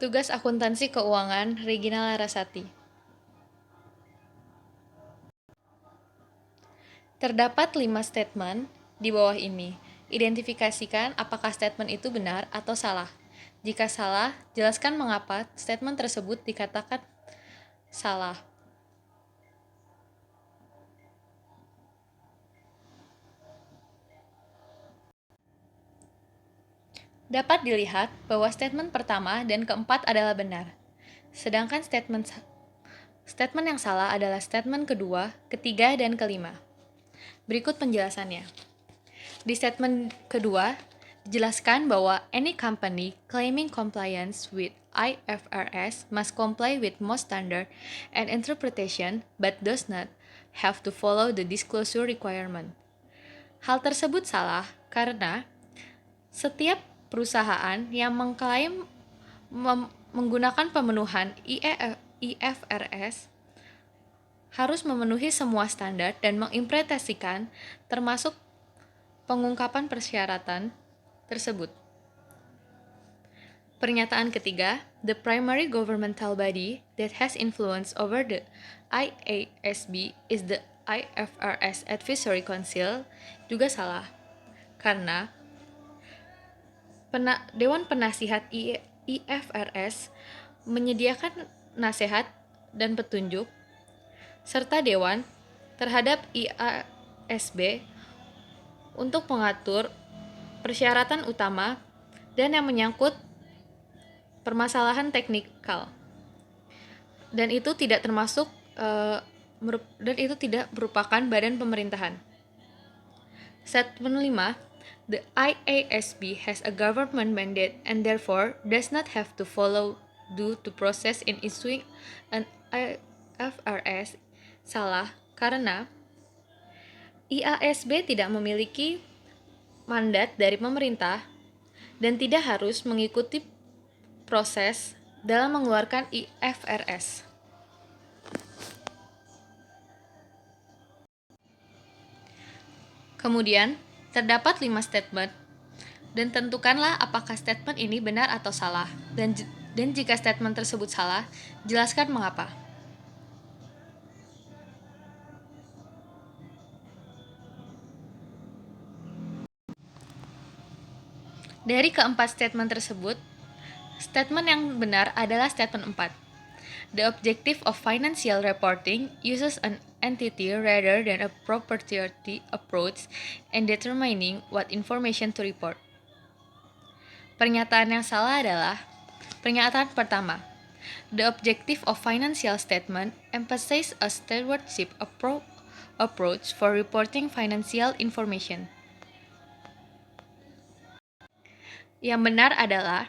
Tugas Akuntansi Keuangan, Regina Larasati. Terdapat 5 statement di bawah ini. Identifikasikan apakah statement itu benar atau salah. Jika salah, jelaskan mengapa statement tersebut dikatakan salah. Dapat dilihat bahwa statement pertama dan keempat adalah benar. Sedangkan statement yang salah adalah statement kedua, ketiga, dan kelima. Berikut penjelasannya. Di statement kedua, dijelaskan bahwa any company claiming compliance with IFRS must comply with most standard and interpretation but does not have to follow the disclosure requirement. Hal tersebut salah karena setiap perusahaan yang mengklaim menggunakan pemenuhan IFRS harus memenuhi semua standar dan mengimplementasikan termasuk pengungkapan persyaratan tersebut. Pernyataan ketiga, the primary governmental body that has influence over the IASB is the IFRS Advisory Council juga salah, karena Dewan Penasihat IFRS menyediakan nasihat dan petunjuk serta dewan terhadap IASB untuk mengatur persyaratan utama dan yang menyangkut permasalahan teknikal. Dan itu tidak merupakan badan pemerintahan. Statement 5, the IASB has a government mandate and therefore does not have to follow due to process in issuing an IFRS salah karena IASB tidak memiliki mandat dari pemerintah dan tidak harus mengikuti proses dalam mengeluarkan IFRS. Kemudian, terdapat 5 statement, dan tentukanlah apakah statement ini benar atau salah, dan jika statement tersebut salah, jelaskan mengapa. Dari keempat statement tersebut, statement yang benar adalah statement 4. The objective of financial reporting uses an entity rather than a proprietary approach in determining what information to report. Pernyataan yang salah adalah pernyataan pertama. The objective of financial statement emphasizes a stewardship approach for reporting financial information. Yang benar adalah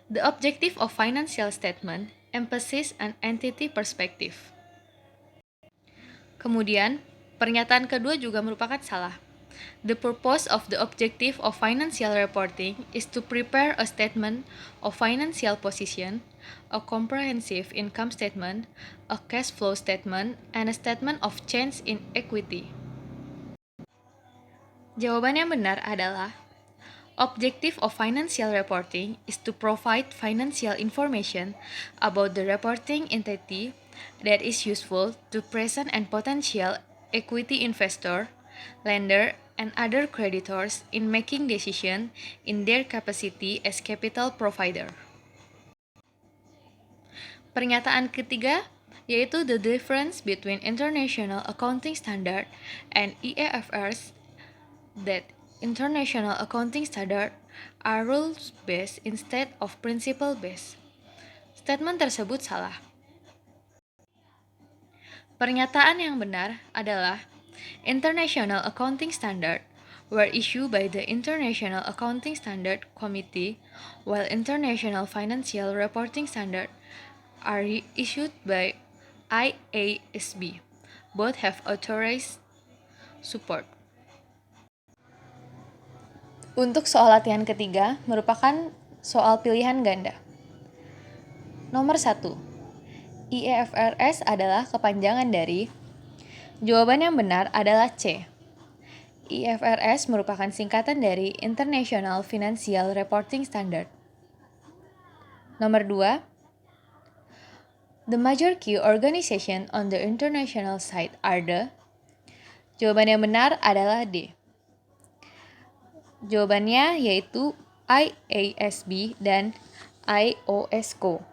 the objective of financial statement emphasizes an entity perspective. Kemudian, pernyataan kedua juga merupakan salah. The purpose of the objective of financial reporting is to prepare a statement of financial position, a comprehensive income statement, a cash flow statement, and a statement of change in equity. Jawaban yang benar adalah objective of financial reporting is to provide financial information about the reporting entity that is useful to present and potential equity investor, lender, and other creditors in making decisions in their capacity as capital provider. Pernyataan ketiga yaitu the difference between International Accounting Standard and IFRS, that International Accounting Standard are rules-based instead of principle-based. Statement tersebut salah. Pernyataan yang benar adalah International Accounting Standard were issued by the International Accounting Standard Committee, while International Financial Reporting Standard are issued by IASB. Both have authorized support. Untuk soal latihan ketiga merupakan soal pilihan ganda. Nomor 1. IFRS adalah kepanjangan dari. Jawaban yang benar adalah C. IFRS merupakan singkatan dari International Financial Reporting Standard. Nomor 2, the major key organization on the international side are the. Jawaban yang benar adalah D. Jawabannya yaitu IASB dan IOSCO.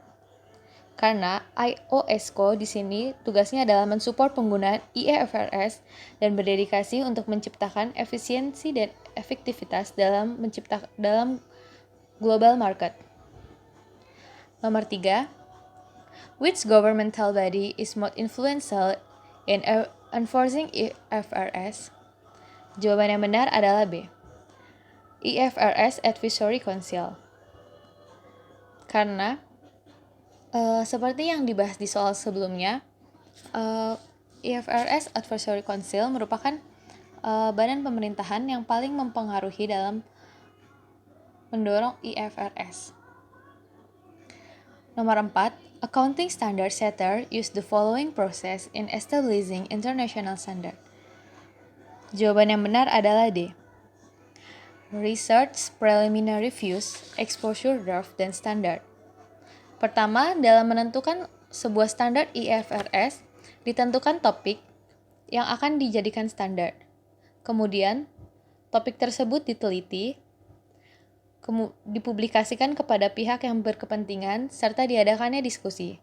Karena IOSCO di sini tugasnya adalah mensupport penggunaan IFRS dan berdedikasi untuk menciptakan efisiensi dan efektivitas dalam global market. Nomor 3, which governmental body is most influential in enforcing IFRS? Jawaban yang benar adalah B. IFRS Advisory Council. Karena seperti yang dibahas di soal sebelumnya, IFRS Advisory Council merupakan badan pemerintahan yang paling mempengaruhi dalam mendorong IFRS. Nomor 4, accounting standard setter use the following process in establishing international standard. Jawaban yang benar adalah D. Research, preliminary views, exposure draft, dan standard. Pertama, dalam menentukan sebuah standar IFRS, ditentukan topik yang akan dijadikan standar. Kemudian, topik tersebut diteliti, dipublikasikan kepada pihak yang berkepentingan, serta diadakannya diskusi.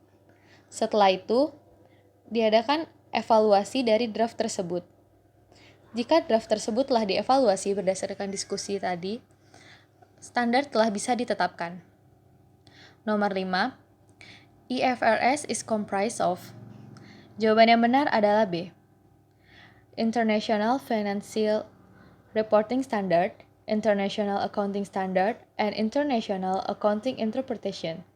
Setelah itu, diadakan evaluasi dari draft tersebut. Jika draft tersebut telah dievaluasi berdasarkan diskusi tadi, standar telah bisa ditetapkan. Nomor 5, IFRS is comprised of. Jawaban yang benar adalah B. International Financial Reporting Standard, International Accounting Standard, and International Accounting Interpretation.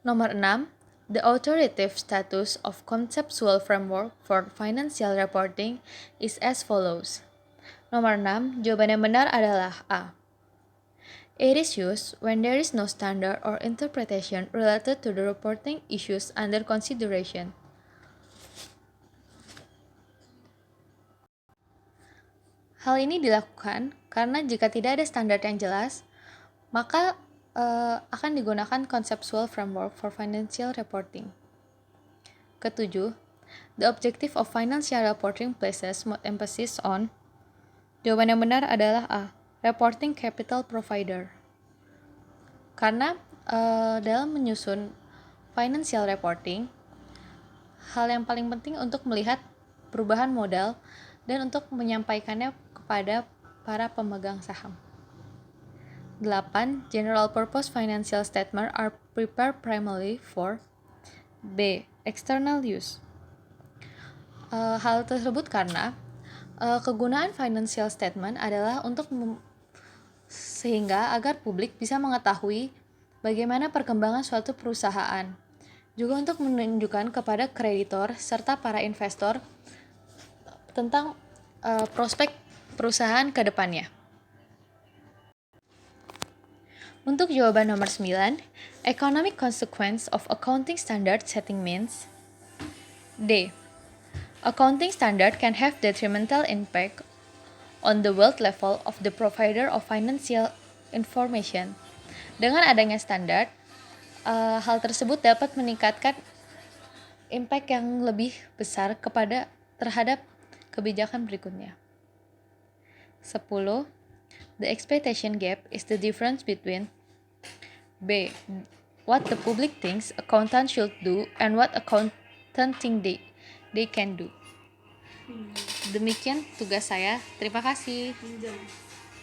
Nomor 6, the authoritative status of conceptual framework for financial reporting is as follows. Nomor 6, jawaban yang benar adalah A. It is used when there is no standard or interpretation related to the reporting issues under consideration. Hal ini dilakukan karena jika tidak ada standar yang jelas, maka akan digunakan conceptual framework for financial reporting. Ketujuh, the objective of financial reporting places more emphasis on. Jawaban yang benar adalah A. Reporting capital provider. Karena dalam menyusun financial reporting, hal yang paling penting untuk melihat perubahan modal dan untuk menyampaikannya kepada para pemegang saham. 8. General purpose financial statement are prepared primarily for B. External use. Hal tersebut karena kegunaan financial statement adalah untuk sehingga agar publik bisa mengetahui bagaimana perkembangan suatu perusahaan, juga untuk menunjukkan kepada kreditor serta para investor tentang prospek perusahaan ke depannya. Untuk jawaban nomor 9, economic consequence of accounting standard setting means D. Accounting standard can have detrimental impact on the wealth level of the provider of financial information. Dengan adanya standar, hal tersebut dapat meningkatkan impact yang lebih besar terhadap kebijakan berikutnya. 10. The expectation gap is the difference between B. What the public thinks accountant should do and what accountant think they can do. Demikian tugas saya. Terima kasih.